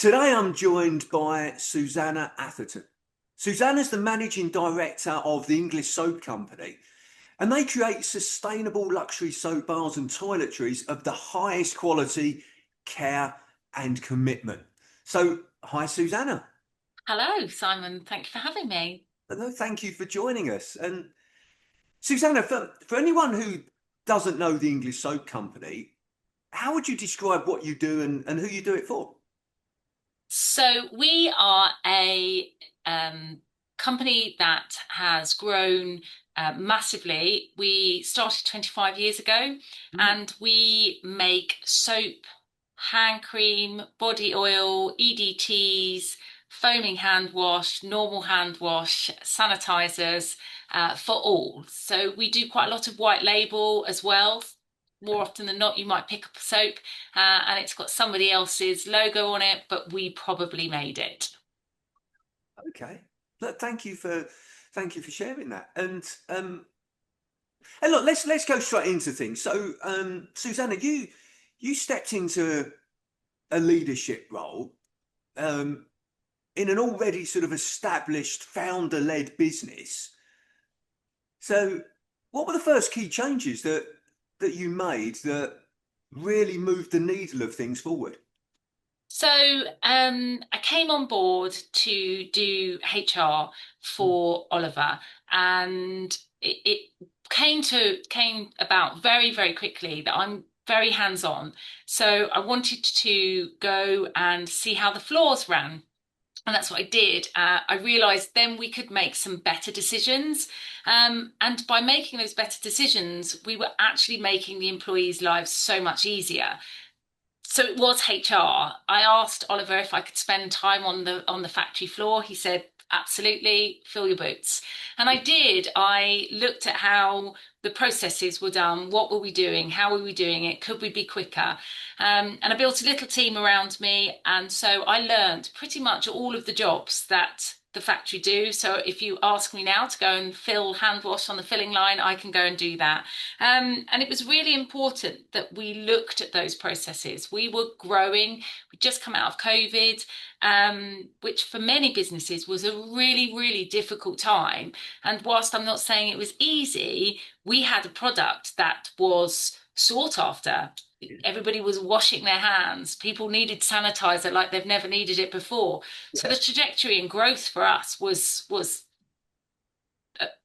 Today I'm joined by Susannah Atherton. Susannah's the managing director of the English Soap Company, and they create sustainable luxury soap bars and toiletries of the highest quality, care, and commitment. So, hi, Susannah. Hello, Simon. Thank you for having me. No, thank you for joining us. And Susannah, for anyone who doesn't know the English Soap Company, how would you describe what you do and who you do it for? So we are a company that has grown massively. We started 25 years ago, Mm. and we make soap, hand cream, body oil, EDTs, foaming hand wash, normal hand wash, sanitizers for all. So we do quite a lot of white label as well. More often than not, you might pick up a soap and it's got somebody else's logo on it, but we probably made it. Okay. Look, thank you for sharing that. And look, let's go straight into things. So, Susanna, you stepped into a leadership role um, in an already sort of established founder-led business. So, what were the first key changes that you made that really moved the needle of things forward? So I came on board to do HR for Oliver, and it came about very, very quickly that I'm very hands-on. So I wanted to go and see how the floors ran. And that's what I did. I realized then we could make some better decisions. And by making those better decisions, we were actually making the employees' lives so much easier. So it was HR. I asked Oliver if I could spend time on the factory floor. He said, absolutely, fill your boots. And I did. I looked at how the processes were done. What were we doing? How were we doing it? Could we be quicker? And I built a little team around me. And so I learned pretty much all of the jobs that the factory do. So if you ask me now to go and fill hand wash on the filling line, I can go and do that. And it was really important that we looked at those processes. We were growing, we'd just come out of COVID, which for many businesses was a really, really difficult time. And whilst I'm not saying it was easy, we had a product that was sought after. Everybody was washing their hands. People needed sanitizer like they've never needed it before. So Yeah, the trajectory and growth for us was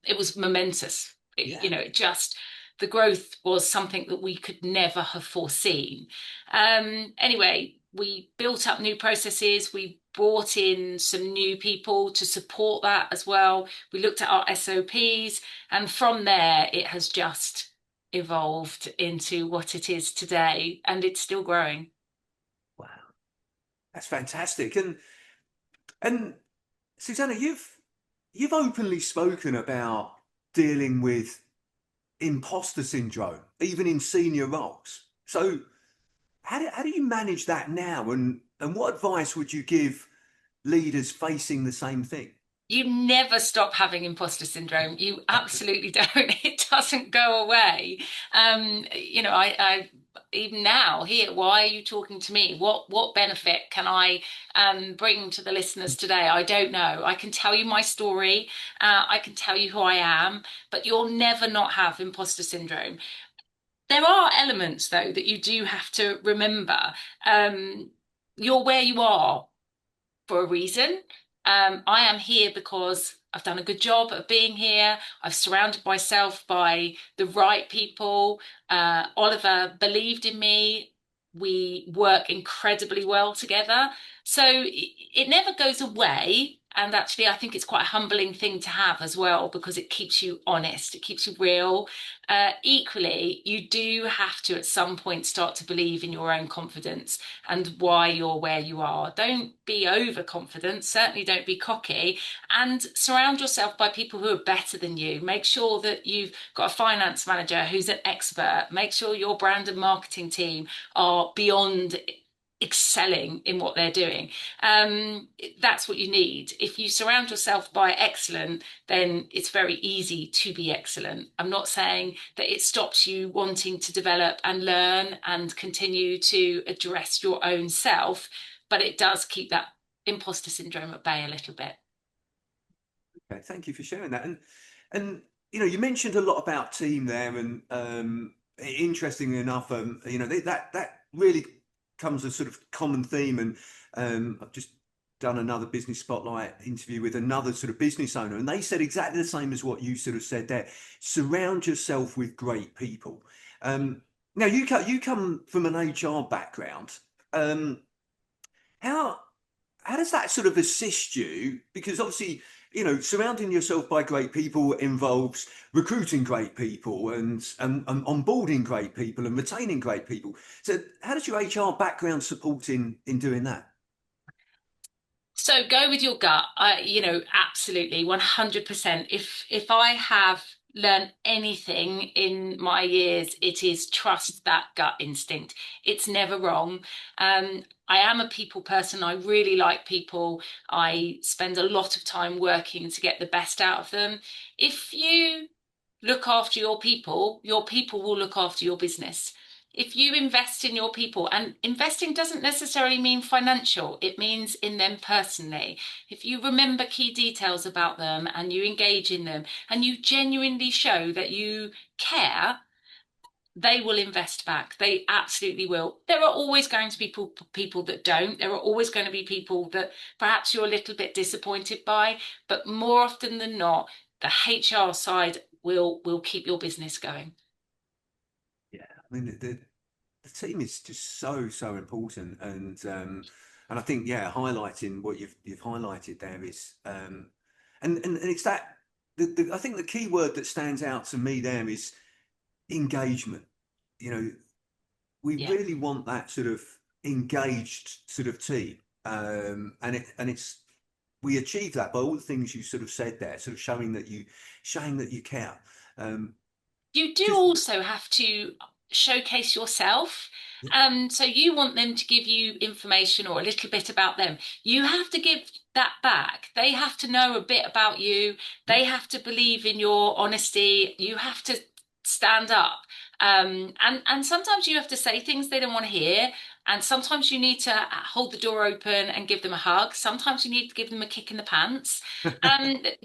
it was momentous. yeah. It just the growth was something that we could never have foreseen. Anyway, we built up new processes. We brought in some new people to support that as well. We looked at our SOPs, and from there, it has just evolved into what it is today, and it's still growing. Wow, that's fantastic. And Susanna, you've openly spoken about dealing with imposter syndrome, even in senior roles. So how do you manage that now? And what advice would you give leaders facing the same thing? You never stop having imposter syndrome. You absolutely don't. It doesn't go away. I even now here, why are you talking to me? What benefit can I bring to the listeners today? I don't know. I can tell you my story. I can tell you who I am, but you'll never not have imposter syndrome. There are elements though that you do have to remember. Um, you're where you are for a reason. I am here because I've done a good job of being here. I've surrounded myself by the right people. Oliver believed in me. We work incredibly well together. So it never goes away. And actually, I think it's quite a humbling thing to have as well because it keeps you honest, it keeps you real. Equally, you do have to at some point start to believe in your own confidence and why you're where you are. Don't be overconfident, certainly don't be cocky, and surround yourself by people who are better than you. Make sure that you've got a finance manager who's an expert. Make sure your brand and marketing team are beyond excelling in what they're doing. That's what you need. If you surround yourself by excellent, then it's very easy to be excellent. I'm not saying that it stops you wanting to develop and learn and continue to address your own self, but it does keep that imposter syndrome at bay a little bit. Okay, thank you for sharing that. And you mentioned a lot about team there, and interestingly enough, that really comes a sort of common theme. And I've just done another business spotlight interview with another sort of business owner, and they said exactly the same as what you sort of said there. Surround yourself with great people. Now you come from an HR background. Um, how how does that sort of assist you? Because obviously, surrounding yourself by great people involves recruiting great people and onboarding great people and retaining great people. So how does your HR background support in doing that? So go with your gut. Absolutely, 100%. If I have learned anything in my years, it is trust that gut instinct. It's never wrong. I am a people person. I really like people. I spend a lot of time working to get the best out of them. If you look after your people will look after your business. If you invest in your people, and investing doesn't necessarily mean financial, it means in them personally. If you remember key details about them and you engage in them and you genuinely show that you care, they will invest back. They absolutely will. There are always going to be people that don't. There are always going to be people that perhaps you're a little bit disappointed by, but more often than not, the HR side will keep your business going. Yeah, I mean the team is just so important, and I think highlighting what you've highlighted there is and it's that I think the key word that stands out to me there is engagement. You know, we Yeah. really want that sort of engaged sort of team, it's we achieve that by all the things you sort of said there, sort of showing that you care. Um, You do because also have to showcase yourself. yeah, So you want them to give you information or a little bit about them. You have to give that back. They have to know a bit about you. yeah, They have to believe in your honesty. You have to stand up. And sometimes you have to say things they don't want to hear. And sometimes you need to hold the door open and give them a hug. Sometimes you need to give them a kick in the pants.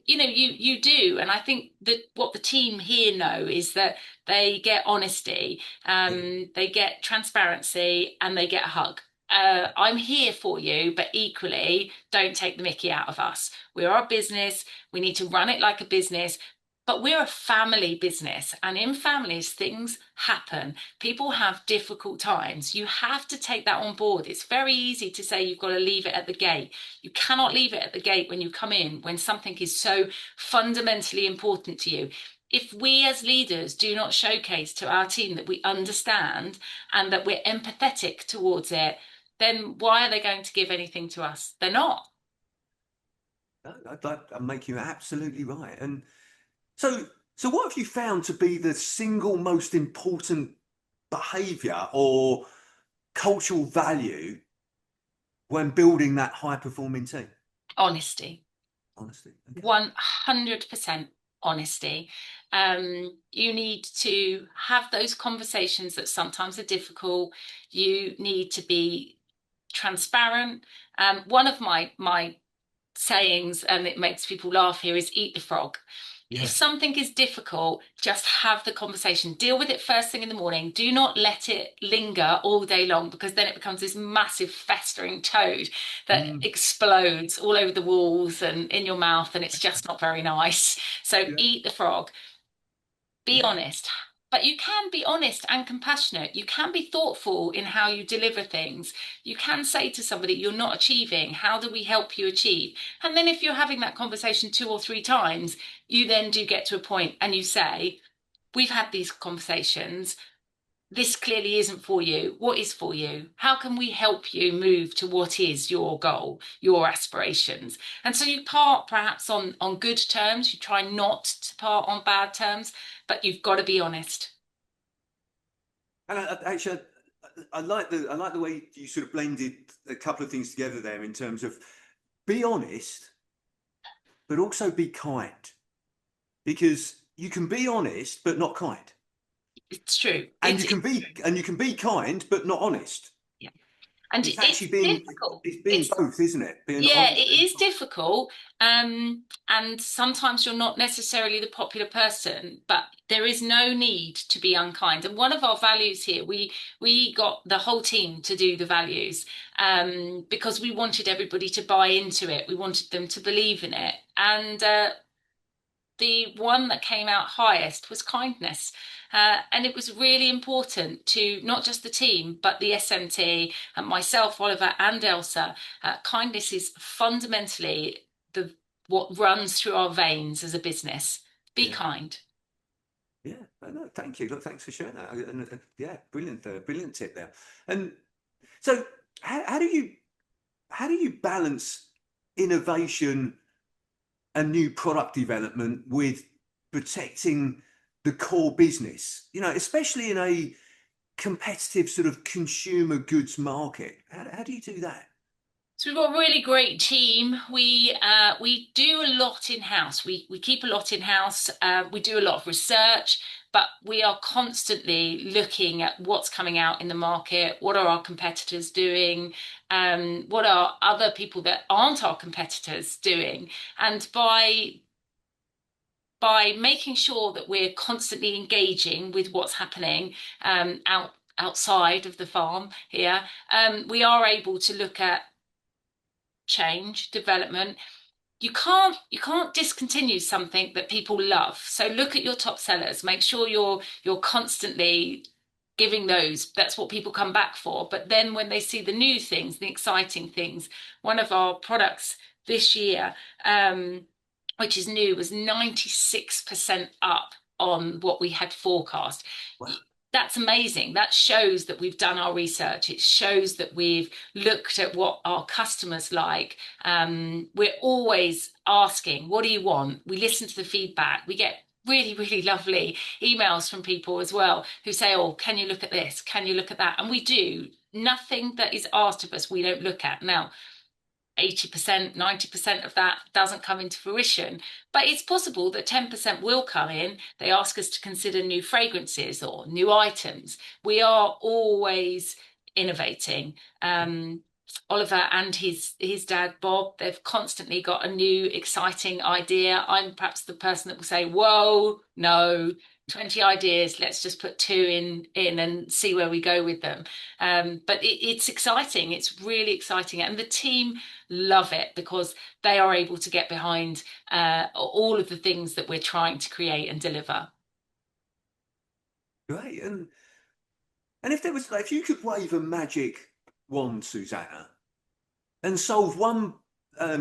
You do, and I think that what the team here know is that they get honesty, yeah. they get transparency, and they get a hug. I'm here for you, but equally, don't take the mickey out of us. We are a business. We need to run it like a business, but we're a family business, and in families, things happen. People have difficult times. You have to take that on board. It's very easy to say you've got to leave it at the gate. You cannot leave it at the gate when you come in, when something is so fundamentally important to you. If we as leaders do not showcase to our team that we understand and that we're empathetic towards it, then why are they going to give anything to us? They're not. I'm making you absolutely right. And so, so what have you found to be the single most important behavior or cultural value when building that high performing team? Honesty. Honestly, okay. 100% honesty. You need to have those conversations that sometimes are difficult. You need to be transparent. One of my sayings, and it makes people laugh here, is eat the frog. If Yeah. something is difficult, just have the conversation. Deal with it first thing in the morning. Do not let it linger all day long because then it becomes this massive festering toad that Mm, explodes all over the walls and in your mouth, and it's just not very nice. So yeah. eat the frog. Be Yeah. honest. But you can be honest and compassionate. You can be thoughtful in how you deliver things. You can say to somebody, you're not achieving. How do we help you achieve? And then if you're having that conversation two or three times, you then do get to a point and you say, we've had these conversations. This clearly isn't for you. What is for you? How can we help you move to what is your goal, your aspirations? And so you part perhaps on good terms. You try not to part on bad terms, but you've got to be honest. And actually, I like the way you sort of blended a couple of things together there in terms of be honest, but also be kind, because you can be honest but not kind, It's true. and It's you can be kind but not honest. yeah. And It's it's actually being difficult. it's being It's both, isn't it? Being Yeah, honest it and is difficult. And sometimes you're not necessarily the popular person, but there is no need to be unkind. And one of our values here, we got the whole team to do the values, because we wanted everybody to buy into it. We wanted them to believe in it. And the one that came out highest was kindness. And it was really important to not just the team, but the SMT and myself, Oliver, and Elsa. Kindness is fundamentally the what runs through our veins as a business. Be yeah, kind. yeah. No, thank you. Look, thanks for sharing that. Yeah, brilliant, brilliant tip there. And so, how do you balance innovation and new product development with protecting the core business? You know, especially in a competitive sort of consumer goods market. How do you do that? So we've got a really great team. We do a lot in-house. We keep a lot in-house. We do a lot of research, but we are constantly looking at what's coming out in the market. What are our competitors doing? What are other people that aren't our competitors doing? And by making sure that we're constantly engaging with what's happening outside of the farm here, we are able to look at change, development. You can't discontinue something that people love. So look at your top sellers. Make sure you're constantly giving those. That's what people come back for. But then when they see the new things, the exciting things, one of our products this year, which is new, was 96% up on what we had forecast. Wow. That's amazing. That shows that we've done our research. It shows that we've looked at what our customers like. We're always asking, what do you want? We listen to the feedback. We get really, really lovely emails from people as well who say, oh, can you look at this? Can you look at that? And we do. Nothing that is asked of us, we don't look at. Now, 80%, 90% of that doesn't come into fruition. But it's possible that 10% will come in. They ask us to consider new fragrances or new items. We are always innovating. Oliver and his dad Bob, they've constantly got a new exciting idea. I'm perhaps the person that will say, "Whoa, no, 20 ideas. Let's just put two in and see where we go with them." But it's exciting. It's really exciting, and the team love it because they are able to get behind all of the things that we're trying to create and deliver. Great. And if there was, like, if you could wave a magic wand, Susanna, and solve one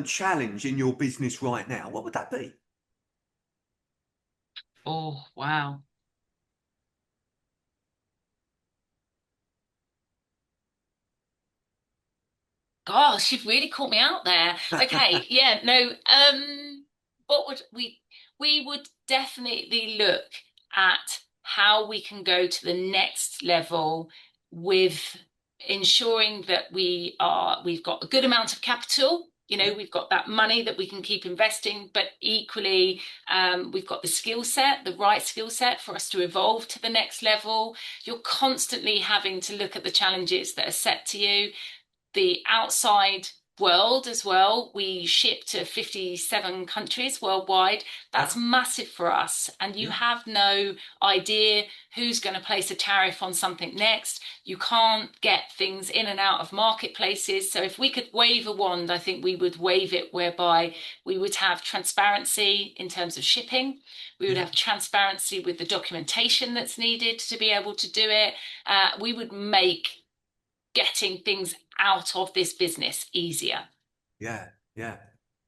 challenge in your business right now, what would that be? Oh, wow. Gosh, you've really caught me out there. Okay, yeah, no, what would we would definitely look at how we can go to the next level with ensuring that we've got a good amount of capital. Yeah, We've got that money that we can keep investing, but equally, we've got the skill set, the right skill set for us to evolve to the next level. You're constantly having to look at the challenges that are set to you, the outside world as well. We ship to 57 countries worldwide. That's wow, massive for us. And you yeah, have no idea who's going to place a tariff on something next. You can't get things in and out of marketplaces. So if we could wave a wand, I think we would wave it whereby we would have transparency in terms of shipping. We would yeah, have transparency with the documentation that's needed to be able to do it. We would make getting things out of this business easier yeah, yeah.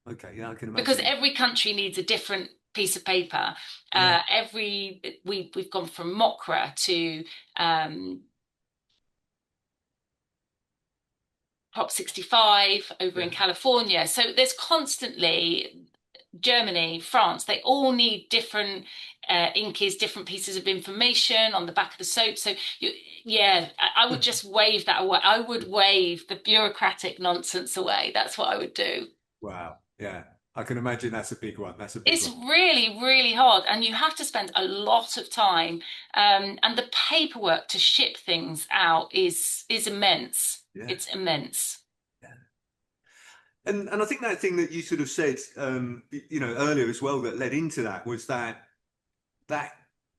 Okay, yeah, I can because imagine. every country needs a different piece of paper. Yeah, We've gone from Mokra to Prop 65 over in yeah, California. So there's constantly Germany, France, they all need different inkies, different pieces of information on the back of the soap. So yeah, I would just wave that away. I would wave the bureaucratic nonsense away. That's what I would do. wow, yeah. I can imagine that's a big one. That's a big It's one. really, really hard, and you have to spend a lot of time. And the paperwork to ship things out is immense. Yeah. It's immense. Yeah. And I think that thing that you sort of said, earlier as well, that led into that was that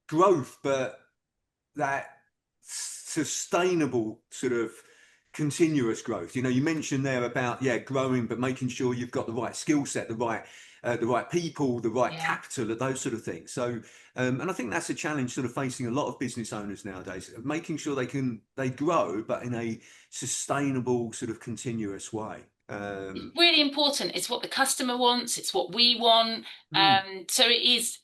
growth, but that sustainable sort of continuous growth. You mentioned there about, yeah, growing, but making sure you've got the right skill set, the right people, the right Yeah. capital, those sort of things. So, and I think that's a challenge sort of facing a lot of business owners nowadays, of making sure they grow, but in a sustainable sort of continuous way. It's really important. It's what the customer wants. It's what we want. Mm, So it is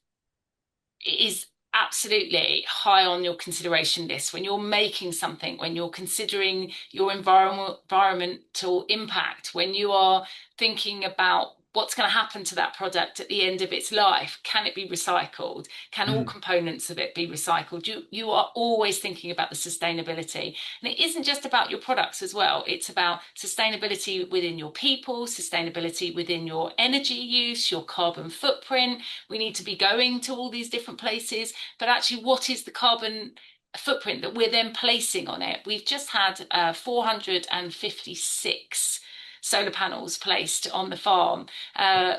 absolutely high on your consideration list when you're making something, when you're considering your environmental impact, when you are thinking about what's going to happen to that product at the end of its life. Can it be recycled? Can all mm, components of it be recycled? You are always thinking about the sustainability. And it isn't just about your products as well. It's about sustainability within your people, sustainability within your energy use, your carbon footprint. We need to be going to all these different places, but actually, what is the carbon footprint that we're then placing on it? We've just had 456 solar panels placed on the farm,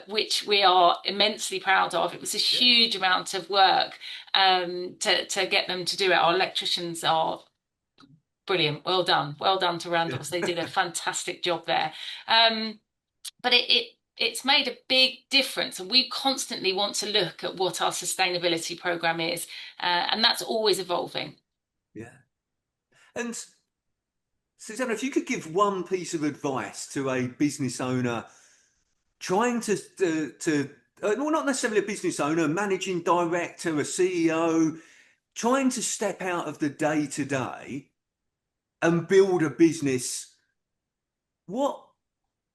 which we are immensely proud of. It was a yeah, huge amount of work to get them to do it. Our electricians are brilliant. Well done. Well done to yeah, Randalls. They did a fantastic job there. Um, but it's made a big difference, and we constantly want to look at what our sustainability program is, and that's always evolving. yeah. And Susanna, if you could give one piece of advice to a business owner trying well, not necessarily a business owner, a managing director, a CEO, trying to step out of the day to day and build a business, what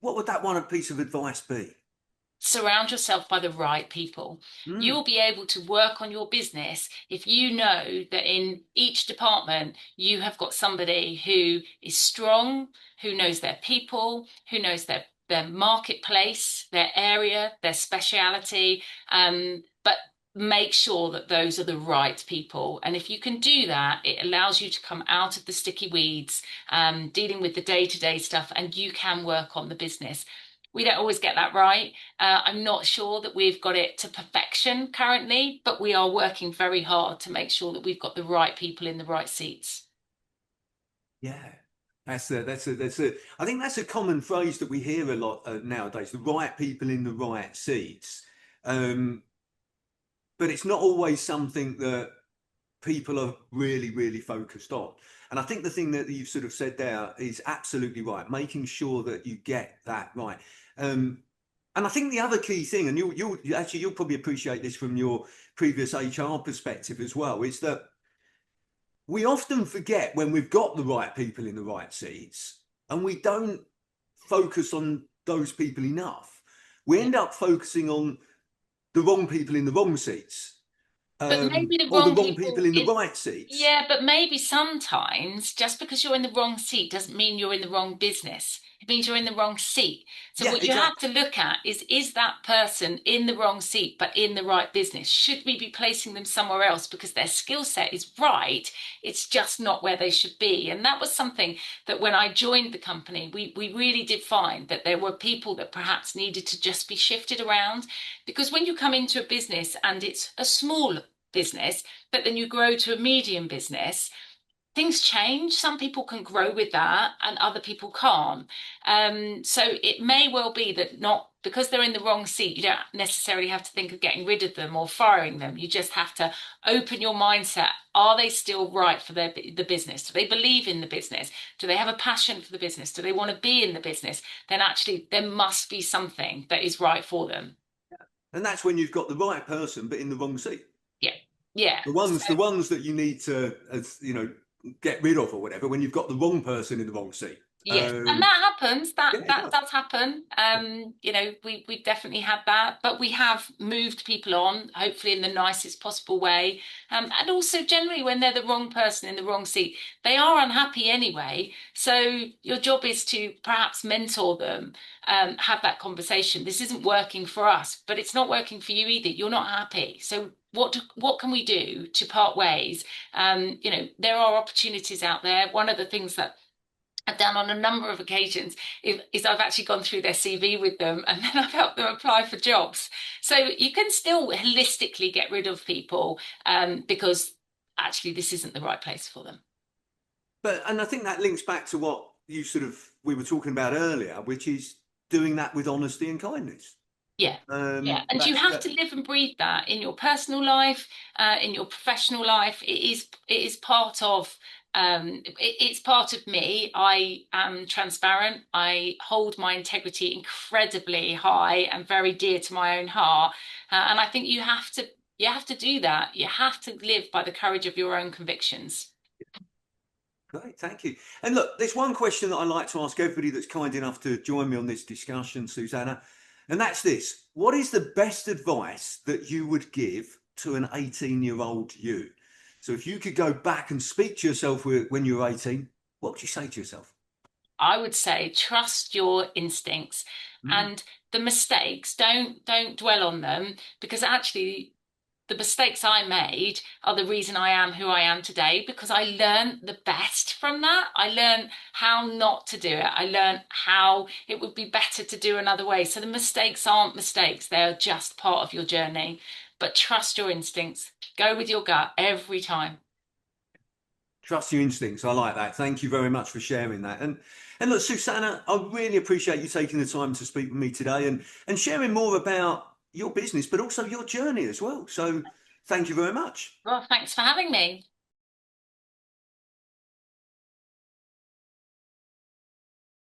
what would that one piece of advice be? Surround yourself by the right people. Mm, You'll be able to work on your business if you know that in each department you have got somebody who is strong, who knows their people, who knows their marketplace, their area, their speciality, but make sure that those are the right people. And if you can do that, it allows you to come out of the sticky weeds, dealing with the day-to-day stuff, and you can work on the business. We don't always get that right. I'm not sure that we've got it to perfection currently, but we are working very hard to make sure that we've got the right people in the right seats. yeah. I think that's a common phrase that we hear a lot nowadays, the right people in the right seats. Um, but it's not always something that people are really, really focused on. And I think the thing that you've sort of said there is absolutely right, making sure that you get that right. Um, and I think the other key thing, and you'll probably appreciate this from your previous HR perspective as well, is that we often forget when we've got the right people in the right seats, and we don't focus on those people enough. We Yeah. end up focusing on the wrong people in the wrong seats, But maybe the or the wrong wrong people people in the in, right seats. yeah, but maybe sometimes just because you're in the wrong seat doesn't mean you're in the wrong business. It means you're in the wrong seat. So Yeah, what you have exactly. to look at is that person in the wrong seat but in the right business? Should we be placing them somewhere else because their skill set is right? It's just not where they should be. And that was something that when I joined the company, we really did find that there were people that perhaps needed to just be shifted around. Because when you come into a business and it's a small business, but then you grow to a medium business, things change. Some people can grow with that and other people can't. So it may well be that not because they're in the wrong seat, you don't necessarily have to think of getting rid of them or firing them. You just have to open your mindset. Are they still right for the business? Do they believe in the business? Do they have a passion for the business? Do they want to be in the business? Then actually there must be something that is right for them. And that's when you've got the right person, but in the wrong seat. Yeah. Yeah. The So ones that you need to, get rid of or whatever, when you've got the wrong person in the wrong seat. yes, and that happens. That Yeah, it that does. does happen. We've definitely had that, but we have moved people on, hopefully in the nicest possible way. And also generally when they're the wrong person in the wrong seat, they are unhappy anyway. So your job is to perhaps mentor them, have that conversation. This isn't working for us, but it's not working for you either. You're not happy. So what can we do to part ways? There are opportunities out there. One of the things that I've done on a number of occasions is I've actually gone through their CV with them and then I've helped them apply for jobs. So you can still holistically get rid of people because actually this isn't the right place for them. But and I think that links back to what you sort of we were talking about earlier, which is doing that with honesty and kindness. Yeah. Yeah. And you That's have that. to live and breathe that in your personal life, in your professional life. It is part of it's part of me. I am transparent. I hold my integrity incredibly high and very dear to my own heart. And I think you have to do that. You have to live by the courage of your own convictions. Great, thank you. And look, there's one question that I like to ask everybody that's kind enough to join me on this discussion, Susannah, and that's this. What is the best advice that you would give to an 18-year-old you? So if you could go back and speak to yourself when you were 18, what would you say to yourself? I would say trust your instincts Mm. and the mistakes, don't dwell on them because actually the mistakes I made are the reason I am who I am today because I learned the best from that. I learned how not to do it. I learned how it would be better to do another way. So the mistakes aren't mistakes, they're just part of your journey. But trust your instincts. Go with your gut every time. Trust your instincts. I like that. Thank you very much for sharing that. And look, Susannah, I really appreciate you taking the time to speak with me today and sharing more about your business, but also your journey as well. So thank you very much. Well, thanks for having me.